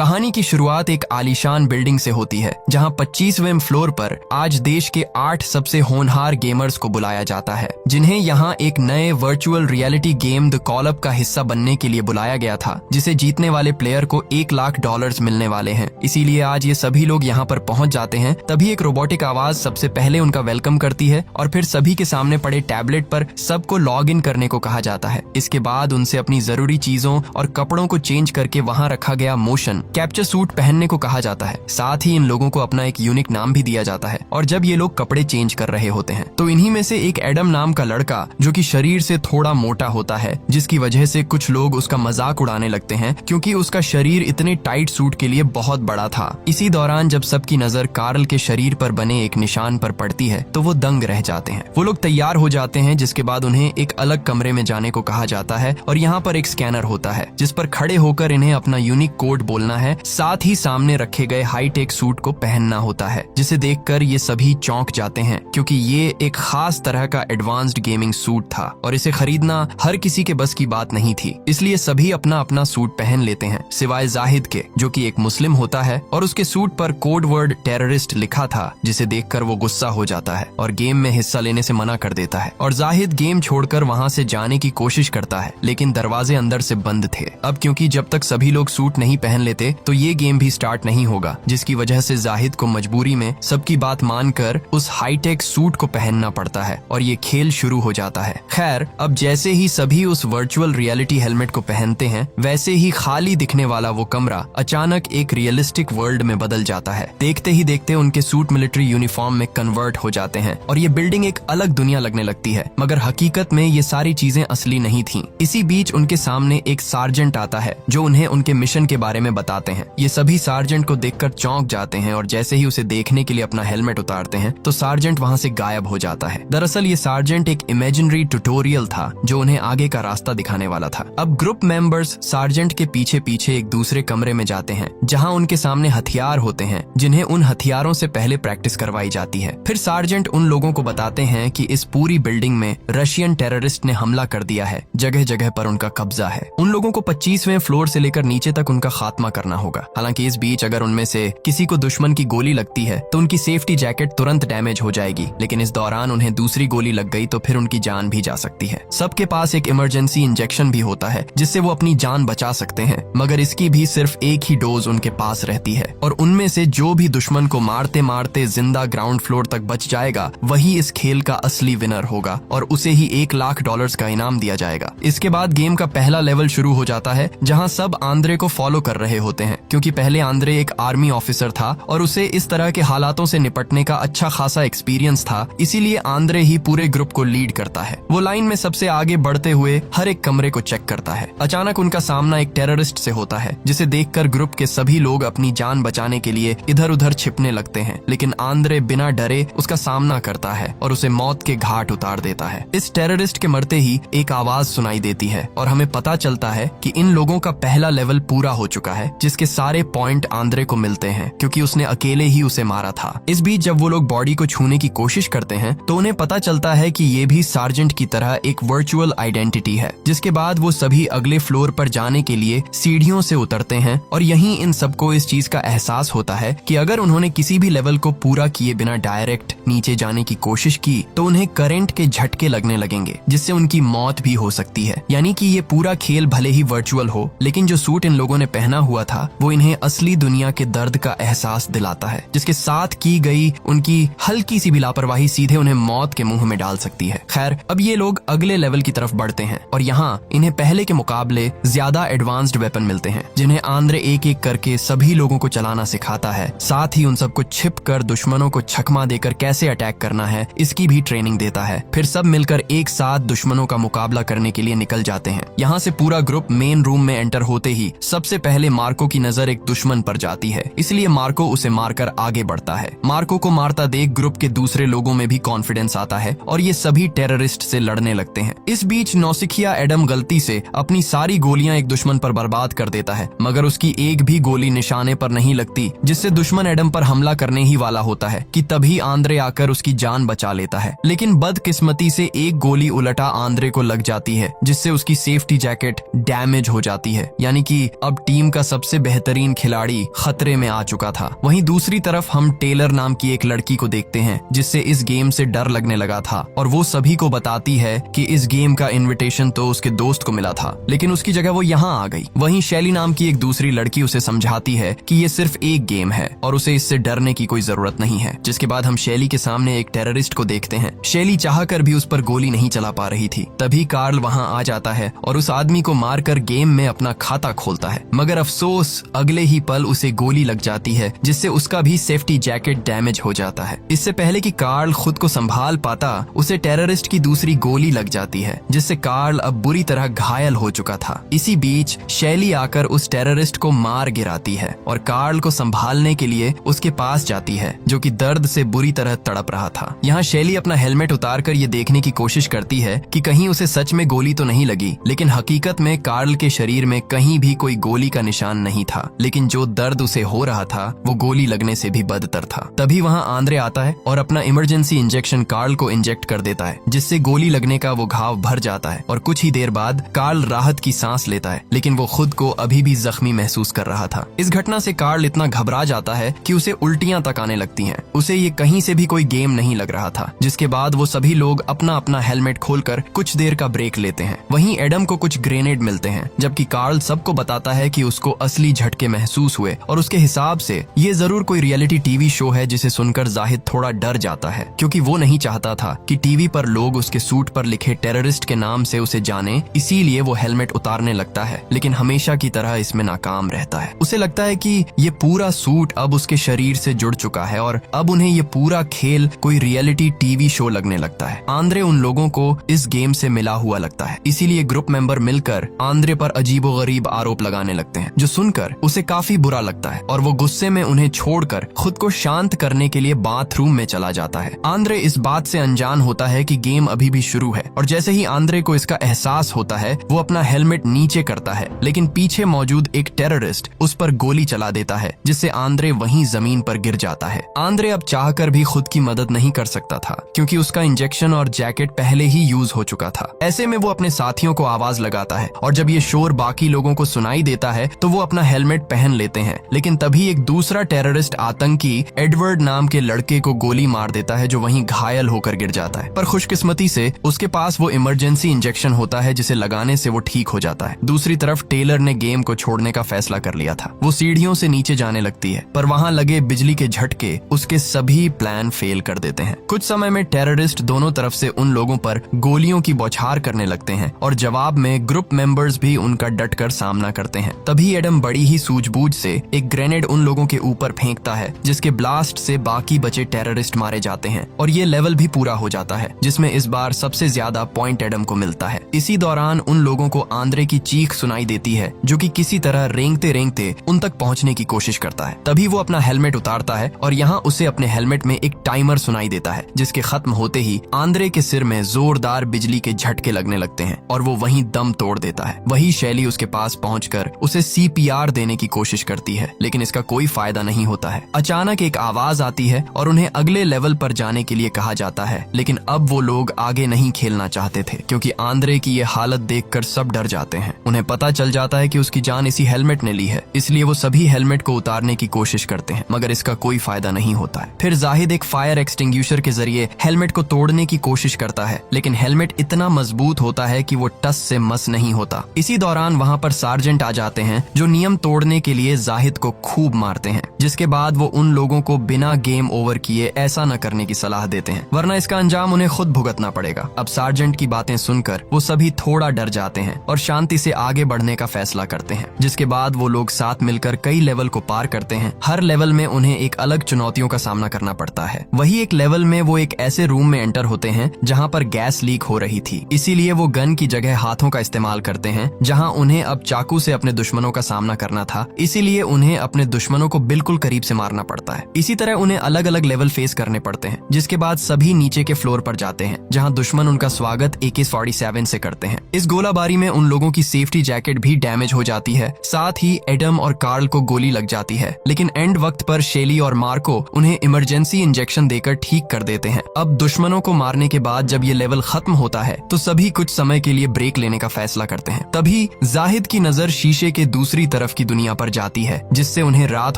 कहानी की शुरुआत एक आलीशान बिल्डिंग से होती है जहां 25वें फ्लोर पर आज देश के 8 सबसे होनहार गेमर्स को बुलाया जाता है, जिन्हें यहां एक नए virtual reality game the call up का हिस्सा बनने के लिए बुलाया गया था, जिसे जीतने वाले प्लेयर को $1 लाख मिलने वाले हैं। इसीलिए आज ये सभी लोग यहाँ पर पहुंच जाते हैं। तभी एक रोबोटिक आवाज सबसे पहले उनका वेलकम करती है और फिर सभी के सामने पड़े टैबलेट पर सबको लॉग इन करने को कहा जाता है। इसके बाद उनसे अपनी जरूरी चीजों और कपड़ों को चेंज करके वहाँ रखा गया मोशन कैप्चर सूट पहनने को कहा जाता है। साथ ही इन लोगों को अपना एक यूनिक नाम भी दिया जाता है। और जब ये लोग कपड़े चेंज कर रहे होते हैं तो इन्हीं में से एक एडम नाम का लड़का, जो कि शरीर से थोड़ा मोटा होता है, जिसकी वजह से कुछ लोग उसका मजाक उड़ाने लगते हैं क्योंकि उसका शरीर इतने टाइट सूट के लिए बहुत बड़ा था। इसी दौरान जब सबकी नजर कार्ल के शरीर पर बने एक निशान पर पड़ती है तो वो दंग रह जाते हैं। वो लोग तैयार हो जाते हैं, जिसके बाद उन्हें एक अलग कमरे में जाने को कहा जाता है और यहाँ पर एक स्कैनर होता है जिस पर खड़े होकर इन्हें अपना यूनिक कोड बोलना है। साथ ही सामने रखे गए हाईटेक सूट को पहनना होता है, जिसे देखकर ये सभी चौंक जाते हैं क्योंकि ये एक खास तरह का एडवांस्ड गेमिंग सूट था और इसे खरीदना हर किसी के बस की बात नहीं थी। इसलिए सभी अपना अपना सूट पहन लेते हैं, सिवाय जाहिद के, जो कि एक मुस्लिम होता है और उसके सूट पर कोड वर्ड टेररिस्ट लिखा था, जिसे देखकर वो गुस्सा हो जाता है और गेम में हिस्सा लेने से मना कर देता है। और जाहिद गेम छोड़कर वहाँ से जाने की कोशिश करता है, लेकिन दरवाजे अंदर से बंद थे। अब क्योंकि जब तक सभी लोग सूट नहीं पहन लेते तो ये गेम भी स्टार्ट नहीं होगा, जिसकी वजह से जाहिद को मजबूरी में सबकी बात मानकर उस हाईटेक सूट को पहनना पड़ता है और ये खेल शुरू हो जाता है। खैर, अब जैसे ही सभी उस वर्चुअल रियलिटी हेलमेट को पहनते हैं, वैसे ही खाली दिखने वाला वो कमरा अचानक एक रियलिस्टिक वर्ल्ड में बदल जाता है। देखते ही देखते उनके सूट मिलिट्री यूनिफॉर्म में कन्वर्ट हो जाते हैं और ये बिल्डिंग एक अलग दुनिया लगने लगती है, मगर हकीकत में ये सारी चीजें असली नहीं थी। इसी बीच उनके सामने एक सार्जेंट आता है जो उन्हें उनके मिशन के बारे में बताते हैं। ये सभी सार्जेंट को देखकर चौंक जाते हैं और जैसे ही उसे देखने के लिए अपना हेलमेट उतारते हैं तो सार्जेंट वहाँ से गायब हो जाता है। दरअसल ये सार्जेंट एक इमेजिनरी ट्यूटोरियल था जो उन्हें आगे का रास्ता दिखाने वाला था। अब ग्रुप मेंबर्स सार्जेंट के पीछे पीछे एक दूसरे कमरे में जाते हैं जहाँ उनके सामने हथियार होते हैं, जिन्हें उन हथियारों से पहले प्रैक्टिस करवाई जाती है। फिर सार्जेंट उन लोगों को बताते हैं कि इस पूरी बिल्डिंग में रशियन टेररिस्ट ने हमला कर दिया है, जगह जगह पर उनका कब्जा है। उन लोगों को 25वें फ्लोर से लेकर नीचे तक उनका खात्मा करना होगा। हालांकि इस बीच अगर उनमें से किसी को दुश्मन की गोली लगती है तो उनकी सेफ्टी जैकेट तुरंत डैमेज हो जाएगी, लेकिन इस दौरान उन्हें दूसरी गोली लग गई तो फिर उनकी जान भी जा सकती है। सबके पास एक इमरजेंसी इंजेक्शन भी होता है जिससे वो अपनी जान बचा सकते हैं, मगर इसकी भी सिर्फ एक ही डोज उनके पास रहती है। और उनमें से जो भी दुश्मन को मारते मारते जिंदा ग्राउंड फ्लोर तक बच जाएगा वही इस खेल का असली विनर होगा और उसे ही $1 लाख का इनाम दिया जाएगा। इसके बाद गेम का पहला लेवल शुरू हो जाता है जहाँ सब आंद्रे को फॉलो कर रहे होते हैं, क्योंकि पहले आंद्रे एक आर्मी ऑफिसर था और उसे इस तरह के हालातों से निपटने का अच्छा खासा एक्सपीरियंस था। इसीलिए आंद्रे ही पूरे ग्रुप को लीड करता है। वो लाइन में सबसे आगे बढ़ते हुए हर एक कमरे को चेक करता है। अचानक उनका सामना एक टेररिस्ट से होता है, जिसे देखकर ग्रुप के सभी लोग अपनी जान बचाने के लिए इधर उधर छिपने लगते हैं, लेकिन आंद्रे बिना डरे उसका सामना करता है और उसे मौत के घाट उतार देता है। इस टेररिस्ट के मरते ही एक आवाज सुनाई देती है और हमें पता चलता है कि इन लोगों का पहला लेवल पूरा हो चुका है, जिसके सारे पॉइंट आंद्रे को मिलते हैं क्योंकि उसने अकेले ही उसे मारा था। इस बीच जब वो लोग बॉडी को छूने की कोशिश करते हैं तो उन्हें पता चलता है कि ये भी सार्जेंट की तरह एक वर्चुअल आइडेंटिटी है। जिसके बाद वो सभी अगले फ्लोर पर जाने के लिए सीढ़ियों से उतरते हैं और यहीं इन सबको इस चीज का एहसास होता है कि अगर उन्होंने किसी भी लेवल को पूरा किए बिना डायरेक्ट नीचे जाने की कोशिश की तो उन्हें करंट के झटके लगने लगेंगे, जिससे उनकी मौत भी हो सकती है। यानी कि ये पूरा खेल भले ही वर्चुअल हो, लेकिन जो सूट इन लोगों ने पहना हुआ था वो इन्हें असली दुनिया के दर्द का एहसास दिलाता है, जिसके साथ की गई उनकी हल्की सी भी लापरवाही सीधे उन्हें मौत के मुंह में डाल सकती है। खैर, अब ये लोग अगले लेवल की तरफ बढ़ते हैं और यहाँ इन्हें पहले के मुकाबले ज्यादा एडवांस्ड वेपन मिलते हैं, जिन्हें आंद्रे एक एक करके सभी लोगों को चलाना सिखाता है। साथ ही उन सबको छिप कर दुश्मनों को छकमा देकर कैसे अटैक करना है इसकी भी ट्रेनिंग देता है। फिर सब मिलकर एक साथ दुश्मनों का मुकाबला करने के लिए निकल जाते हैं। यहाँ से पूरा ग्रुप मेन रूम में एंटर होते ही सबसे पहले मार्को की नजर एक दुश्मन पर जाती है, इसलिए मार्को उसे मारकर आगे बढ़ता है। मार्को को मारता देख ग्रुप के दूसरे लोगों में भी कॉन्फिडेंस आता है और ये सभी टेररिस्ट से लड़ने लगते हैं। इस बीच नौसिखिया एडम गलती से अपनी सारी गोलियां एक दुश्मन पर बर्बाद कर देता है, मगर उसकी एक भी गोली निशाने पर नहीं लगती, जिससे दुश्मन एडम पर हमला करने ही वाला होता है कि तभी आंद्रे आकर उसकी जान बचा लेता है। लेकिन बदकिस्मती से एक गोली उलटा आंद्रे को लग जाती है, जिससे उसकी सेफ्टी जैकेट डैमेज हो जाती है। यानी कि अब टीम का सबसे सबसे बेहतरीन खिलाड़ी खतरे में आ चुका था। वहीं दूसरी तरफ हम टेलर नाम की एक लड़की को देखते हैं जिससे इस गेम से डर लगने लगा था और वो सभी को बताती है कि इस गेम का इनविटेशन तो उसके दोस्त को मिला था, लेकिन उसकी जगह वो यहाँ आ गई। वहीं शैली नाम की एक दूसरी लड़की उसे समझाती है कि ये सिर्फ एक गेम है और उसे इससे डरने की कोई जरूरत नहीं है। जिसके बाद हम शैली के सामने एक टेररिस्ट को देखते हैं। शैली चाहकर भी उस पर गोली नहीं चला पा रही थी। तभी कार्ल वहाँ आ जाता है और उस आदमी को मारकर गेम में अपना खाता खोलता है, मगर अफसोस अगले ही पल उसे गोली लग जाती है जिससे उसका भी सेफ्टी जैकेट डैमेज हो जाता है। इससे पहले कि कार्ल खुद को संभाल पाता, उसे टेररिस्ट की दूसरी गोली लग जाती है जिससे कार्ल अब बुरी तरह घायल हो चुका था। इसी बीच शैली आकर उस टेररिस्ट को मार गिराती है और कार्ल को संभालने के लिए उसके पास जाती है जो कि दर्द से बुरी तरह तड़प रहा था। यहाँ शैली अपना हेलमेट उतारकर ये देखने की कोशिश करती है कि कहीं उसे सच में गोली तो नहीं लगी, लेकिन हकीकत में कार्ल के शरीर में कहीं भी कोई गोली का निशान नहीं था, लेकिन जो दर्द उसे हो रहा था वो गोली लगने से भी बदतर था। तभी वहाँ आंद्रे आता है और अपना इमरजेंसी इंजेक्शन कार्ल को इंजेक्ट कर देता है जिससे गोली लगने का वो घाव भर जाता है और कुछ ही देर बाद कार्ल राहत की सांस लेता है, लेकिन वो खुद को अभी भी जख्मी महसूस कर रहा था। इस घटना से कार्ल इतना घबरा जाता है कि उसे उल्टियां तक आने लगती हैं। उसे ये कहीं से भी कोई गेम नहीं लग रहा था। जिसके बाद वो सभी लोग अपना अपना हेलमेट खोलकर कुछ देर का ब्रेक लेते हैं। वहीं एडम को कुछ ग्रेनेड मिलते हैं, जबकि कार्ल सबको बताता है कि उसको असली झटके महसूस हुए और उसके हिसाब से ये जरूर कोई रियलिटी टीवी शो है, जिसे सुनकर जाहिद थोड़ा डर जाता है क्योंकि वो नहीं चाहता था कि टीवी पर लोग उसके सूट पर लिखे टेररिस्ट के नाम से उसे जाने, इसीलिए वो हेलमेट उतारने लगता है, लेकिन हमेशा की तरह इसमें नाकाम रहता है। उसे लगता है कि ये पूरा सूट अब उसके शरीर से जुड़ चुका है और अब उन्हें ये पूरा खेल कोई रियलिटी टीवी शो लगने लगता है। आंद्रे उन लोगों को इस गेम से मिला हुआ लगता है, इसीलिए ग्रुप मेंबर मिलकर आंद्रे पर अजीबोगरीब आरोप लगाने लगते हैं, जो सुनकर उसे काफी बुरा लगता है और वो गुस्से में उन्हें छोड़कर खुद को शांत करने के लिए बाथरूम में चला जाता है। आंद्रे इस बात से अनजान होता है कि गेम अभी भी शुरू है और जैसे ही आंद्रे को इसका एहसास होता है वो अपना हेलमेट नीचे करता है, लेकिन पीछे मौजूद एक टेररिस्ट उस पर गोली चला देता है जिससे आंद्रे वहीं जमीन पर गिर जाता है। आंद्रे अब चाहकर भी खुद की मदद नहीं कर सकता था क्योंकि उसका इंजेक्शन और जैकेट पहले ही यूज हो चुका था। ऐसे में वो अपने साथियों को आवाज लगाता है और जब ये शोर बाकी लोगों को सुनाई देता है तो वो अपना हेलमेट पहन लेते हैं, लेकिन तभी एक दूसरा टेररिस्ट आतंकी एडवर्ड नाम के लड़के को गोली मार देता है जो वहीं घायल होकर गिर जाता है। पर खुशकिस्मती से उसके पास वो इमरजेंसी इंजेक्शन होता है जिसे लगाने से वो ठीक हो जाता है। दूसरी तरफ टेलर ने गेम को छोड़ने का फैसला कर लिया था। वो सीढ़ियों से नीचे जाने लगती है, पर वहाँ लगे बिजली के झटके उसके सभी प्लान फेल कर देते हैं। कुछ समय में टेररिस्ट दोनों तरफ से उन लोगों पर गोलियों की बौछार करने लगते हैं और जवाब में ग्रुप मेंबर्स भी उनका डटकर सामना करते हैं। तभी एडम बड़ी ही सूझबूझ से एक ग्रेनेड उन लोगों के ऊपर फेंकता है जिसके ब्लास्ट से बाकी बचे टेररिस्ट मारे जाते हैं और ये लेवल भी पूरा हो जाता है, जिसमें इस बार सबसे ज्यादा पॉइंट एडम को मिलता है। इसी दौरान उन लोगों को आंद्रे की चीख सुनाई देती है जो कि किसी तरह रेंगते रेंगते उन तक पहुंचने की कोशिश करता है। तभी वो अपना हेलमेट उतारता है और यहाँ उसे अपने हेलमेट में एक टाइमर सुनाई देता है जिसके खत्म होते ही आंद्रे के सिर में जोरदार बिजली के झटके लगने लगते हैं और वो वहीं दम तोड़ देता है। वही शैली उसके पास पहुंचकर उसे CPR देने की कोशिश करती है, लेकिन इसका कोई फायदा नहीं होता है। अचानक एक आवाज आती है और उन्हें अगले लेवल पर जाने के लिए कहा जाता है, लेकिन अब वो लोग आगे नहीं खेलना चाहते थे क्योंकि आंद्रे की ये हालत देखकर सब डर जाते हैं। उन्हें पता चल जाता है कि उसकी जान इसी हेलमेट ने ली है, इसलिए वो सभी हेलमेट को उतारने की कोशिश करते हैं, मगर इसका कोई फायदा नहीं होता है। फिर जाहिद एक फायर एक्सटिंग्विशर के जरिए हेलमेट को तोड़ने की कोशिश करता है, लेकिन हेलमेट इतना मजबूत होता है कि वो टस से मस नहीं होता। इसी दौरान वहाँ पर सार्जेंट आ जाते हैं जो नियम तोड़ने के लिए जाहिद को खूब मारते हैं, जिसके बाद वो उन लोगों को बिना गेम ओवर किए ऐसा न करने की सलाह देते हैं, वरना इसका अंजाम उन्हें खुद भुगतना पड़ेगा। अब सार्जेंट की बातें सुनकर वो सभी थोड़ा डर जाते हैं और शांति से आगे बढ़ने का फैसला करते हैं, जिसके बाद वो लोग साथ मिलकर कई लेवल को पार करते हैं। हर लेवल में उन्हें एक अलग चुनौतियों का सामना करना पड़ता है। वही एक लेवल में वो एक ऐसे रूम में एंटर होते हैं जहाँ पर गैस लीक हो रही थी, इसीलिए वो गन की जगह हाथों का इस्तेमाल करते हैं। जहाँ उन्हें अब चाकू से अपने दुश्मनों का सामना करना था, इसीलिए उन्हें अपने दुश्मनों को बिल्कुल करीब से मारना पड़ता है। इसी तरह उन्हें अलग अलग लेवल फेस करने पड़ते हैं, जिसके बाद सभी नीचे के फ्लोर पर जाते हैं जहाँ दुश्मन उनका स्वागत AK-47 से करते हैं। इस गोलाबारी में उन लोगों की सेफ्टी जैकेट भी डैमेज हो जाती है, साथ ही एडम और कार्ल को गोली लग जाती है, लेकिन एंड वक्त पर शेली और मार्को उन्हें इमरजेंसी इंजेक्शन देकर ठीक कर देते हैं। अब दुश्मनों को मारने के बाद जब ये लेवल खत्म होता है तो सभी कुछ समय के लिए ब्रेक लेने का फैसला करते हैं। तभी जाहिद की नजर शीशे के दूसरी तरफ की दुनिया पर जाती है, जिससे उन्हें रात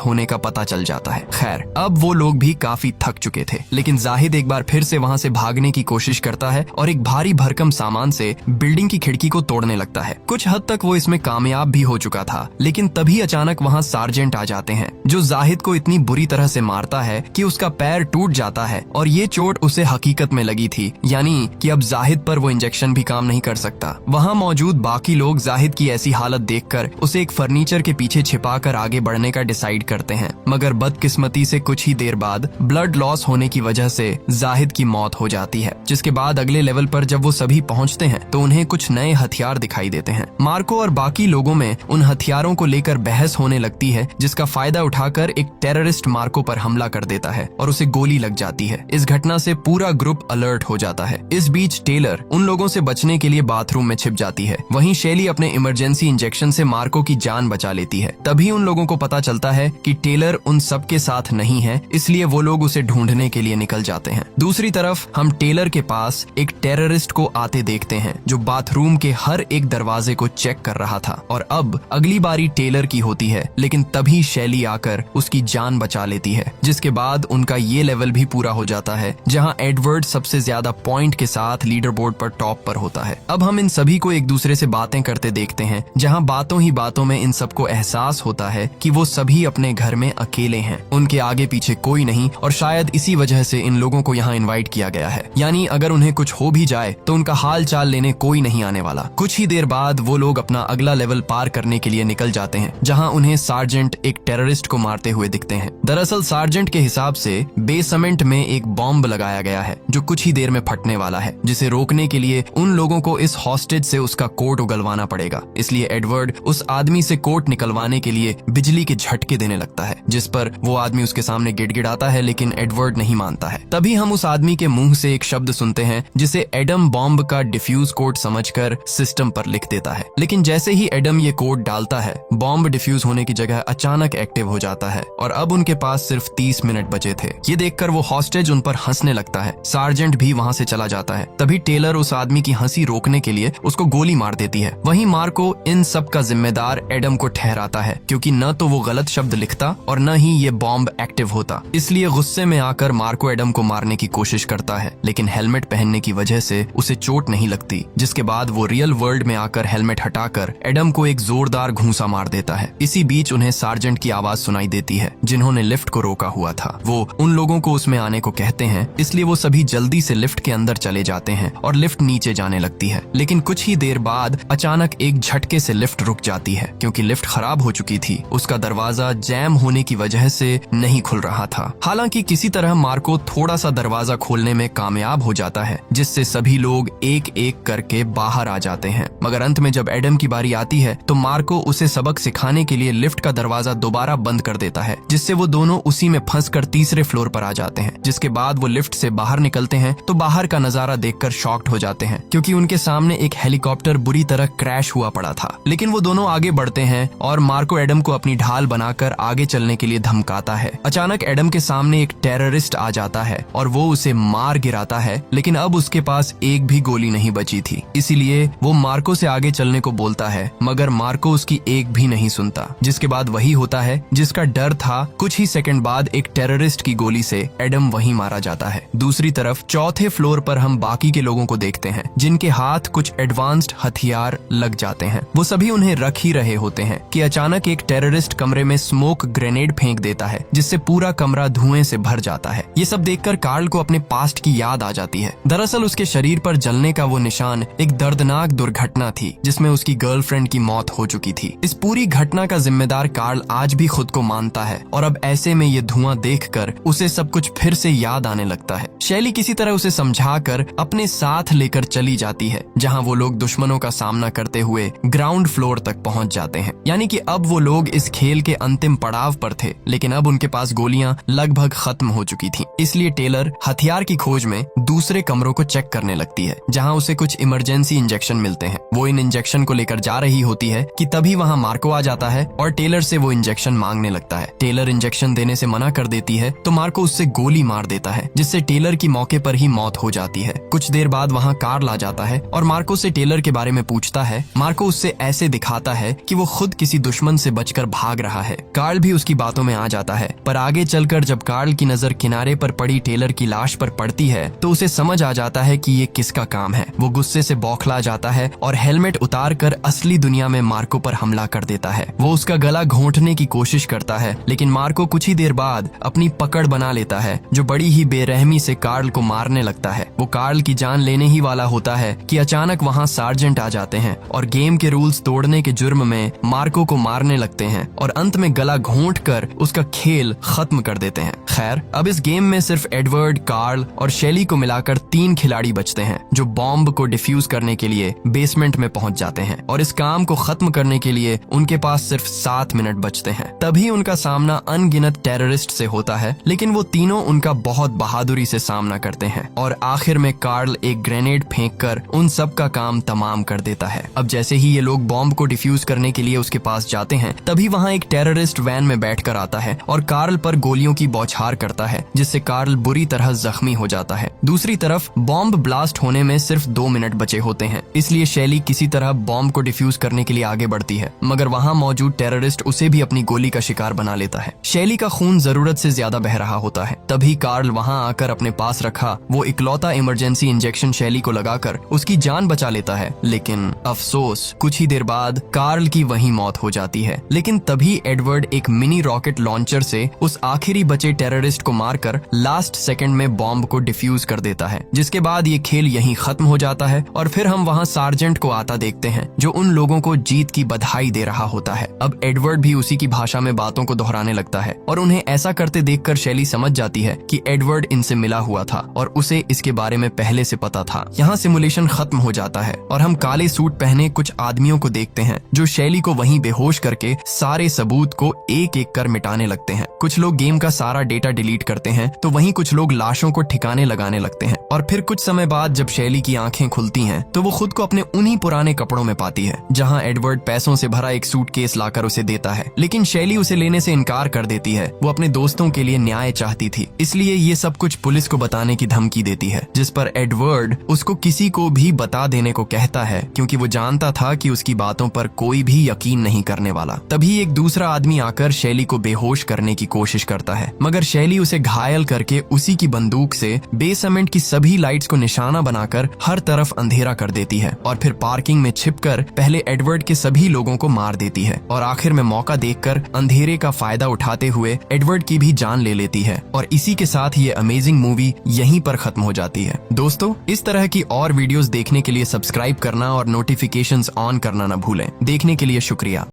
होने का पता चल जाता है। खैर, अब वो लोग भी काफी थक चुके थे, लेकिन जाहिद एक बार फिर से वहाँ से भागने की कोशिश करता है और एक भारी भरकम सामान से बिल्डिंग की खिड़की को तोड़ने लगता है। कुछ हद तक वो इसमें कामयाब भी हो चुका था, लेकिन तभी अचानक वहाँ सार्जेंट आ जाते हैं, जो जाहिद को इतनी बुरी तरह से मारता है कि उसका पैर टूट जाता है और ये चोट उसे हकीकत में लगी थी, यानी कि अब जाहिद पर वो इंजेक्शन भी काम नहीं कर सकता। वहाँ मौजूद बाकी लोग जाहिद की ऐसी हालत देखकर उसे एक फर्नीचर के पीछे छिपाकर आगे बढ़ने का डिसाइड करते हैं, मगर बदकिस्मती से कुछ ही देर बाद ब्लड लॉस होने की वजह से जाहिद की मौत हो जाती है। जिसके बाद अगले लेवल पर जब वो सभी पहुंचते हैं तो उन्हें कुछ नए हथियार दिखाई देते हैं। मार्को और बाकी लोगों में उन हथियारों को लेकर बहस होने लगती है, जिसका फायदा उठाकर एक टेररिस्ट मार्को पर हमला कर देता है और उसे गोली लग जाती है। इस घटना से पूरा ग्रुप अलर्ट हो जाता है। इस बीच टेलर उन लोगों से बचने के लिए बाथरूम में छिप जाती है। वहीं शेली अपने इमरजेंसी इंजेक्शन से मार्को की जान बचा लेती है। तभी उन लोगों को पता चलता है कि टेलर उन सब के साथ नहीं है, इसलिए वो लोग उसे ढूंढने के लिए निकल जाते हैं। दूसरी तरफ हम टेलर के पास एक टेररिस्ट को आते देखते हैं, जो बाथरूम के हर एक दरवाजे को चेक कर रहा था। और अब अगली बारी टेलर की होती है, लेकिन तभी शैली आकर उसकी जान बचा लेती है। जिसके बाद उनका ये लेवल भी पूरा हो जाता है, जहां एडवर्ड सबसे ज्यादा पॉइंट के साथ लीडर बोर्ड पर टॉप पर होता है। अब हम इन सभी को एक दूसरे से बातें करते देखते हैं, जहां बातों ही बातों में इन सबको एहसास होता है कि वो सभी अपने घर में अकेले हैं, उनके आगे पीछे कोई नहीं, और शायद इसी वजह से इन लोगों को यहाँ इनवाइट किया गया है। यानी अगर उन्हें कुछ हो भी जाए तो उनका हाल चाल लेने कोई नहीं आने वाला। कुछ ही देर बाद वो लोग अपना अगला लेवल पार करने के लिए निकल जाते हैं, जहां उन्हें सार्जेंट एक टेररिस्ट को मारते हुए दिखते हैं। दरअसल सार्जेंट के हिसाब से बेसमेंट में एक बॉम्ब लगाया गया है, जो कुछ ही देर में फटने वाला है, जिसे रोकने के लिए उन लोगों को इस हॉस्टेज से उसका कोट उगलवाना पड़ेगा। इसलिए एडवर्ड उस आदमी से कोट निकलवाने के लिए बिजली के झटके देने लगता है, जिस पर वो आदमी उसके सामने गिड़गिड़ाता है, लेकिन एडवर्ड नहीं मानता है। तभी हम उस आदमी के मुंह से एक शब्द सुनते हैं, जिसे एडम बॉम्ब का डिफ्यूज कोड समझकर सिस्टम पर लिख देता है। लेकिन जैसे ही एडम ये कोड डालता है, बॉम्ब डिफ्यूज होने की जगह अचानक एक्टिव हो जाता है और अब उनके पास सिर्फ 30 मिनट बचे थे। ये देखकर वो हॉस्टेज उन पर हंसने लगता है। सार्जेंट भी वहाँ से चला जाता है। तभी टेलर उस आदमी की हंसी रोकने के लिए उसको गोली मार देती है। वहीं मार्को इन सब का जिम्मेदार एडम को ठहराता है, क्योंकि न तो वो गलत शब्द लिखता और न ही ये बॉम्ब एक्टिव होता। इसलिए गुस्से में आकर मार्को एडम को मारने की कोशिश करता है, लेकिन हेलमेट पहनने की वजह से उसे चोट नहीं लगती। जिसके बाद वो रियल वर्ल्ड में आकर हेलमेट हटाकर एडम को एक जोरदार घूंसा मार देता है। इसी बीच उन्हें सार्जेंट की आवाज सुनाई देती है, जिन्होंने लिफ्ट को रोका हुआ था। वो उन लोगों को उसमें आने को कहते हैं, इसलिए वो सभी जल्दी से लिफ्ट के अंदर चले जाते हैं और लिफ्ट नीचे जाने लगती है। लेकिन कुछ ही देर बाद अचानक एक झटके से लिफ्ट रुक जाती है, क्योंकि लिफ्ट खराब हो चुकी थी। उसका दरवाजा जैम होने की वजह से नहीं खुल रहा था। हालांकि किसी तरह मार्को थोड़ा सा दरवाजा खोलने में कामयाब हो जाता है, जिससे सभी लोग एक एक करके बाहर आ जाते हैं। मगर अंत में जब एडम की बारी आती है तो मार्को उसे सबक सिखाने के लिए लिफ्ट का दरवाजा दोबारा बंद कर देता है, जिससे वो दोनों उसी में फंसकर तीसरे फ्लोर पर आ जाते हैं। जिसके बाद वो लिफ्ट से बाहर निकलते हैं तो बाहर का नजारा देखकर शॉक्ड हो जाते हैं, क्योंकि उनके सामने एक हेलीकॉप्टर बुरी तरह क्रैश हुआ पड़ा था। लेकिन वो दोनों आगे बढ़ते हैं और मार्को एडम को अपनी ढाल बनाकर आगे चलने के लिए धमकाता है। अचानक एडम के सामने एक टेररिस्ट आ जाता है और वो उसे मार गिराता है, लेकिन अब उसके पास एक भी गोली नहीं बची थी। इसीलिए वो मार्को से आगे चलने को बोलता है, मगर मार्को उसकी एक भी नहीं सुनता। जिसके बाद वही होता है जिसका डर था। कुछ ही सेकंड बाद एक टेररिस्ट की गोली से एडम वहीं मारा जाता है। दूसरी तरफ चौथे फ्लोर पर हम बाकी के लोगों को देखते हैं, जिनके हाथ कुछ एडवांस्ड हथियार लग जाते हैं। वो सभी उन्हें रख ही रहे होते हैं कि अचानक एक टेररिस्ट कमरे में स्मोक ग्रेनेड फेंक देता है, जिससे पूरा कमरा धुएं से भर जाता है। ये सब देखकर कार्ल को अपने पास्ट की याद आ जाती है। दरअसल उसके शरीर पर जलने का वो निशान एक दर्दनाक दुर्घटना थी, जिसमें उसकी गर्लफ्रेंड की मौत हो चुकी थी। इस पूरी घटना का जिम्मेदार कार्ल आज भी खुद को मानता है और अब ऐसे में ये धुआं देखकर उसे सब कुछ फिर से याद आने लगता है। शैली किसी तरह उसे समझाकर अपने साथ लेकर चली जाती है, जहां वो लोग दुश्मनों का सामना करते हुए ग्राउंड फ्लोर तक पहुंच जाते हैं। यानी कि अब वो लोग इस खेल के अंतिम पड़ाव पर थे, लेकिन अब उनके पास गोलियां लगभग खत्म हो चुकी थी। इसलिए टेलर हथियार की खोज में दूसरे कमरों को चेक करने लगती है, जहां उसे कुछ इमरजेंसी इंजेक्शन मिलते हैं। वो इन इंजेक्शन को लेकर जा रही होती है कि तभी वहां मार्को आ जाता है और टेलर से वो इंजेक्शन मांगने लगता है। टेलर इंजेक्शन देने से मना कर देती है तो मार्को उससे गोली मार देता है, जिससे टेलर की मौके पर ही मौत हो जाती है। कुछ देर बाद वहाँ कार्ल आ जाता है और मार्को से टेलर के बारे में पूछता है। मार्को उससे ऐसे दिखाता है कि वो खुद खुद किसी दुश्मन से बचकर भाग रहा है। कार्ल भी उसकी बातों में आ जाता है, पर आगे चलकर जब कार्ल की नजर किनारे पर पड़ी टेलर की लाश पर पड़ती है तो उसे समझ आ जाता है कि ये किसका काम है। वो गुस्से से बौखला जाता है और हेलमेट उतार कर असली दुनिया में मार्को पर हमला कर देता है। वो उसका गला घोंटने की कोशिश करता है, लेकिन मार्को कुछ ही देर बाद अपनी पकड़ बना लेता है, जो बड़ी ही बेरहमी से कार्ल को मारने लगता है। वो कार्ल की जान लेने ही वाला होता है कि अचानक वहाँ सार्जेंट आ जाते हैं और गेम के रूल्स तोड़ने के जुर्म में मार्को को मारने लगते हैं और अंत में गला घोंट कर उसका खेल खत्म कर देते हैं। खैर, अब इस गेम में सिर्फ एडवर्ड, कार्ल और शेली को मिलाकर 3 खिलाड़ी बचते हैं, जो बॉम्ब को डिफ्यूज करने के लिए बेसमेंट में पहुंच जाते हैं और इस काम को खत्म करने के लिए उनके पास सिर्फ 7 मिनट बचते हैं। तभी उनका सामना अनगिनत टेररिस्ट से होता है, लेकिन वो तीनों उनका बहुत बहादुरी से सामना करते हैं और आखिर में कार्ल एक ग्रेनेड फेंक कर उन सब का काम तमाम कर देता है। अब जैसे ही ये लोग बॉम्ब को डिफ्यूज करने के लिए उसके पास जाते हैं, तभी वहाँ एक टेररिस्ट वैन में बैठकर आता है और कार्ल पर गोलियों की बौछार करता है, जिससे कार्ल बुरी तरह जख्मी हो जाता है। दूसरी तरफ बॉम्ब ब्लास्ट होने में सिर्फ 2 मिनट बचे होते हैं, इसलिए शेली किसी तरह बॉम्ब को डिफ्यूज करने के लिए आगे बढ़ती है, मगर वहाँ मौजूद टेररिस्ट उसे भी अपनी गोली का शिकार बना लेता है। शेली का खून जरूरत से ज्यादा बह रहा होता है। तभी कार्ल वहाँ आकर अपने पास रखा वो इकलौता इमरजेंसी इंजेक्शन शेली को लगाकर उसकी जान बचा लेता है, लेकिन अफसोस कुछ ही देर बाद कार्ल की वहीं मौत हो जाती है। लेकिन तभी एडवर्ड एक मिनी रॉकेट लॉन्चर से उस आखिरी बचे टेररिस्ट को मारकर लास्ट सेकंड में बॉम्ब को डिफ्यूज कर देता है, जिसके बाद ये खेल यहीं खत्म हो जाता है और फिर हम वहाँ सार्जेंट को आता देखते हैं, जो उन लोगों को जीत की बधाई दे रहा होता है। अब एडवर्ड भी उसी की भाषा में बातों को दोहराने लगता है और उन्हें ऐसा करते देखकर शेली समझ जाती है कि एडवर्ड इनसे मिला हुआ था और उसे इसके बारे में पहले से पता था। यहाँ सिमुलेशन खत्म हो जाता है और हम काले सूट पहने कुछ आदमियों को देखते हैं, जो शेली को वहीं बेहोश करके सारे सबूत को एक एक कर मिटाने लगते हैं। कुछ लोग गेम का सारा डेटा डिलीट करते हैं, तो वहीं कुछ लोग लाशों को ठिकाने लगाने लगते हैं। और फिर कुछ समय बाद जब शेली की आंखें खुलती हैं, तो वो खुद को अपने उन्हीं पुराने कपड़ों में पाती है, जहां एडवर्ड पैसों से भरा एक सूटकेस लाकर उसे देता है, लेकिन शेली उसे लेने से इनकार कर देती है। वो अपने दोस्तों के लिए न्याय चाहती थी, इसलिए ये सब कुछ पुलिस को बताने की धमकी देती है, जिस पर एडवर्ड उसको किसी को भी बता देने को कहता है, क्योंकि वो जानता था कि उसकी बातों पर कोई भी यकीन नहीं करने वाला। तभी एक दूसरा आदमी आकर शेली को बेहोश करने की कोशिश करता है, मगर शेली उसे घायल करके उसी की बंदूक से बेसमेंट की सभी लाइट्स को निशाना बनाकर हर तरफ अंधेरा कर देती है और फिर पार्किंग में छिपकर पहले एडवर्ड के सभी लोगों को मार देती है और आखिर में मौका देखकर अंधेरे का फायदा उठाते हुए एडवर्ड की भी जान ले लेती है। और इसी के साथ ये अमेजिंग मूवी यहीं पर खत्म हो जाती है। दोस्तों, इस तरह की और वीडियोस देखने के लिए सब्सक्राइब करना और नोटिफिकेशंस ऑन करना न भूलें। देखने के लिए शुक्रिया।